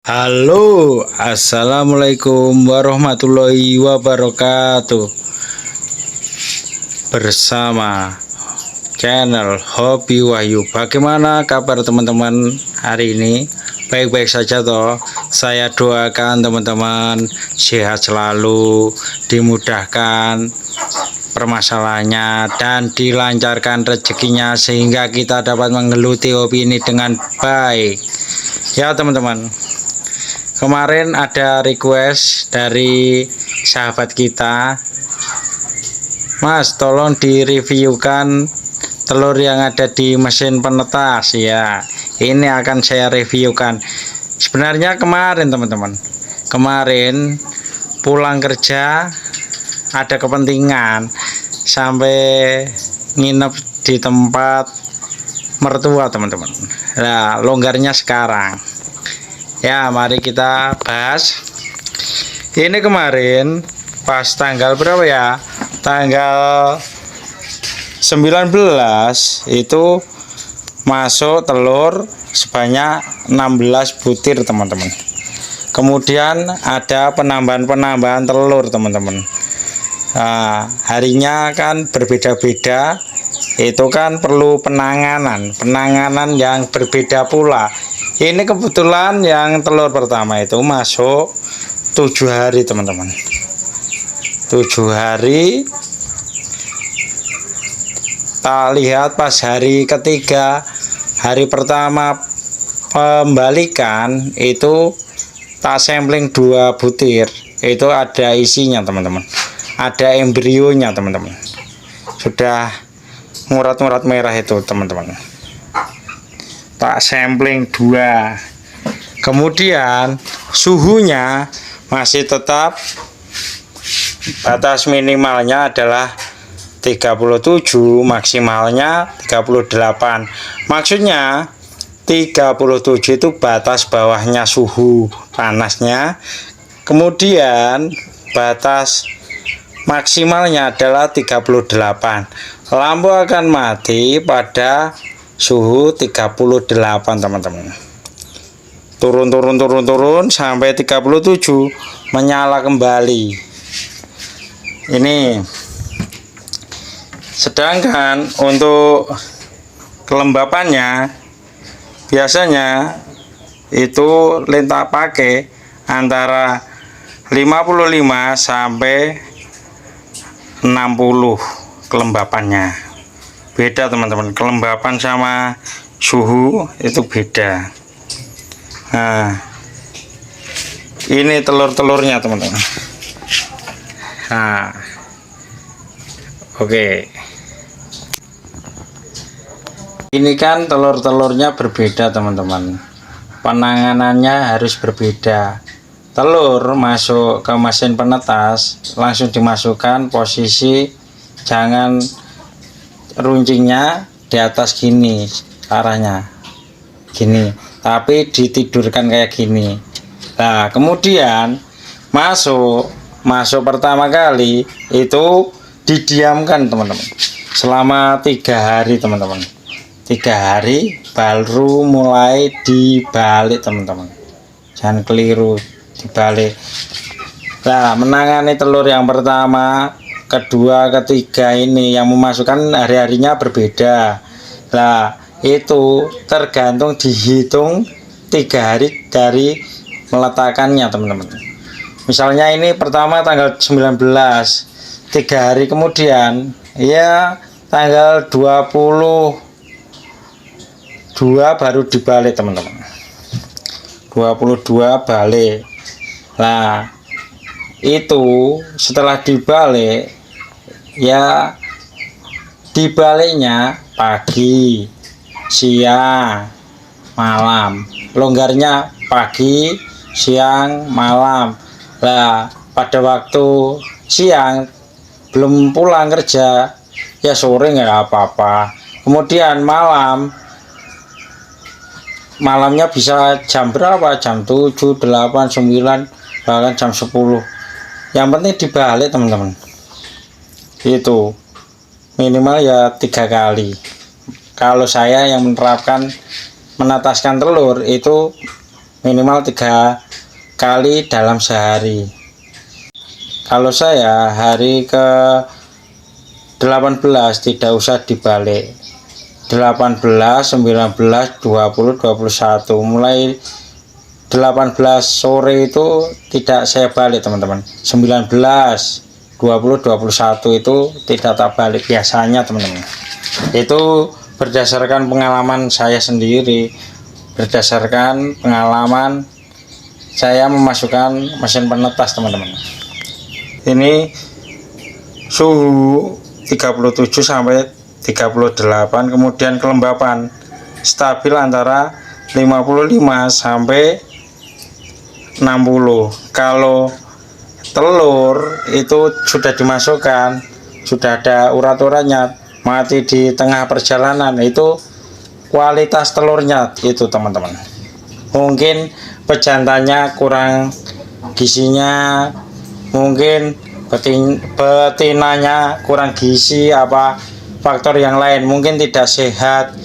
Halo, assalamualaikum warahmatullahi wabarakatuh. Bersama channel Hobi Wahyu. Bagaimana kabar teman-teman hari ini? Baik-baik saja toh. Saya doakan teman-teman sehat selalu, dimudahkan permasalahannya dan dilancarkan rezekinya sehingga kita dapat menggeluti hobi ini dengan baik. Ya teman-teman. Kemarin ada request dari sahabat kita, Mas tolong direviewkan telur yang ada di mesin penetas. Ya, ini akan saya reviewkan. Sebenarnya kemarin teman-teman, kemarin pulang kerja ada kepentingan sampai nginep di tempat mertua teman-teman. Nah, longgarnya sekarang. Ya, mari kita bahas. Ini kemarin pas tanggal berapa ya? Tanggal 19 itu masuk telur sebanyak 16 butir teman-teman. Kemudian ada penambahan telur teman-teman. Nah, harinya kan berbeda-beda. Itu kan perlu penanganan yang berbeda pula. Ini kebetulan yang telur pertama itu masuk 7 hari teman-teman. 7 hari. Tak lihat pas hari ketiga, hari pertama pembalikan itu tak sampling 2 butir. Itu ada isinya teman-teman. Ada embrionya teman-teman. Sudah ngurat-ngurat merah itu teman-teman. Tak sampling 2. Kemudian suhunya masih tetap batas minimalnya adalah 37, maksimalnya 38. Maksudnya 37 itu batas bawahnya suhu panasnya. Kemudian batas maksimalnya adalah 38. Lampu akan mati pada suhu 38 teman-teman. Turun sampai 37, menyala kembali. Ini sedangkan untuk kelembapannya biasanya itu lenta pakai antara 55 sampai 60 kelembapannya. Beda teman-teman, kelembapan sama suhu itu beda. Nah, ini telur-telurnya teman-teman. Nah, oke. Ini kan telur-telurnya berbeda teman-teman. Penanganannya harus berbeda. Telur masuk ke mesin penetas langsung dimasukkan posisi, jangan runcingnya di atas gini arahnya gini, tapi ditidurkan kayak gini. Nah, kemudian masuk pertama kali itu didiamkan teman-teman selama 3 hari teman-teman. 3 hari baru mulai dibalik teman-teman, jangan keliru dibalik. Nah, menangani telur yang pertama, kedua, ketiga ini yang memasukkan hari-harinya berbeda. Nah, itu tergantung dihitung 3 hari dari meletakkannya teman-teman. Misalnya ini pertama tanggal 19, 3 hari kemudian ya tanggal 22 baru dibalik teman-teman. 22 balik. Nah, itu setelah dibalik ya, dibaliknya pagi, siang, malam. Longgarnya pagi, siang, malam. Nah, pada waktu siang belum pulang kerja ya sore nggak apa-apa. Kemudian malamnya bisa jam berapa, jam 7, 8, 9, bahkan jam 10. Yang penting dibalik teman-teman. Itu minimal ya 3 kali. Kalau saya yang menerapkan menetaskan telur itu minimal 3 kali dalam sehari. Kalau saya hari ke 18 tidak usah dibalik, 18, 19, 20, 21, mulai 18 sore itu tidak saya balik teman-teman. 19, 20, 21 itu tidak tak balik biasanya teman-teman. Itu berdasarkan pengalaman saya sendiri, berdasarkan pengalaman saya memasukkan mesin penetas teman-teman. Ini suhu 37 sampai 38, kemudian kelembapan stabil antara 55 sampai 60. Kalau telur itu sudah dimasukkan, sudah ada urat-uratnya, mati di tengah perjalanan, itu kualitas telurnya itu teman-teman. Mungkin pejantannya kurang gizinya, mungkin betinanya kurang gizi, apa faktor yang lain, mungkin tidak sehat,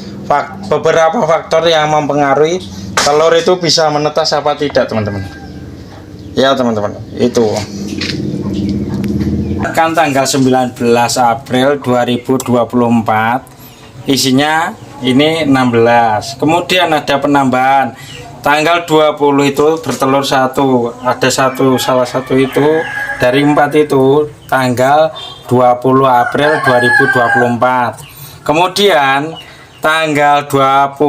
beberapa faktor yang mempengaruhi telur itu bisa menetas apa tidak teman-teman. Ya teman-teman, itu kan tanggal 19 April 2024, isinya ini 16. Kemudian ada penambahan tanggal 20 itu bertelur satu, ada salah satu itu dari 4 itu tanggal 20 April 2024. Kemudian tanggal 21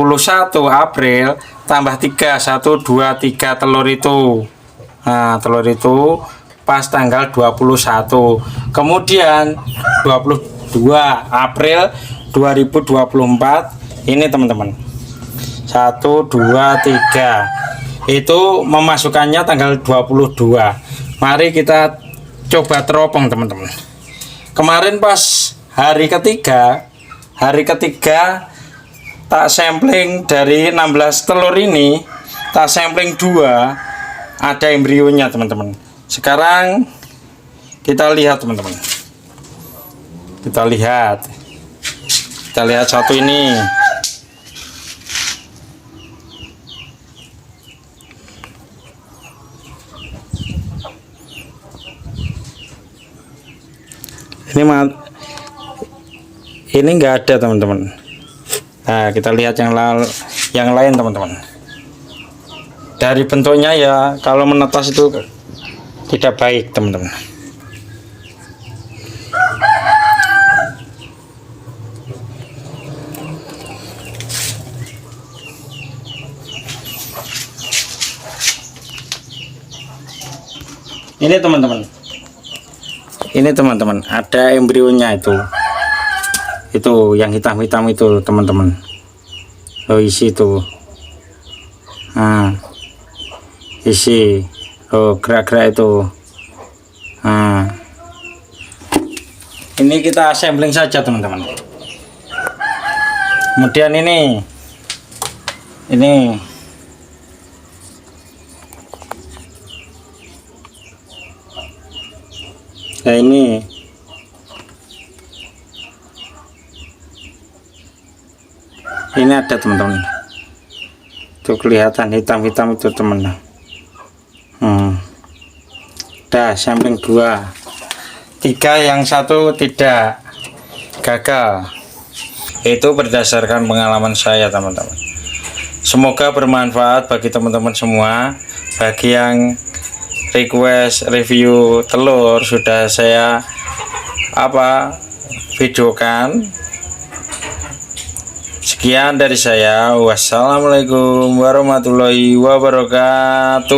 April tambah 3, 1, 2, 3 telur itu. Nah, telur itu pas tanggal 21. Kemudian 22 April 2024 ini teman-teman. 1, 2, 3. Itu memasukkannya tanggal 22. Mari kita coba teropong teman-teman. Kemarin pas hari ketiga tak sampling dari 16 telur ini, tak sampling 2, ada embrionya teman-teman. Sekarang kita lihat teman-teman, kita lihat satu ini. Ini enggak ada teman-teman. Nah, kita lihat yang lain teman-teman. Dari bentuknya ya, kalau menetas itu tidak baik teman-teman. Ini teman-teman, ada embrionya itu yang hitam-hitam itu teman-teman. Oh, isi itu. Nah, isi, oh gerak-gerak itu. Nah, ini kita sampling saja teman-teman. Kemudian ini nah, ini ada teman-teman. Itu kelihatan hitam-hitam itu teman-teman. Dah sampling 2, 3, yang satu tidak, gagal. Itu berdasarkan pengalaman saya teman-teman. Semoga bermanfaat bagi teman-teman semua. Bagi yang request review telur sudah saya videokan. Sekian dari saya. Wassalamualaikum warahmatullahi wabarakatuh.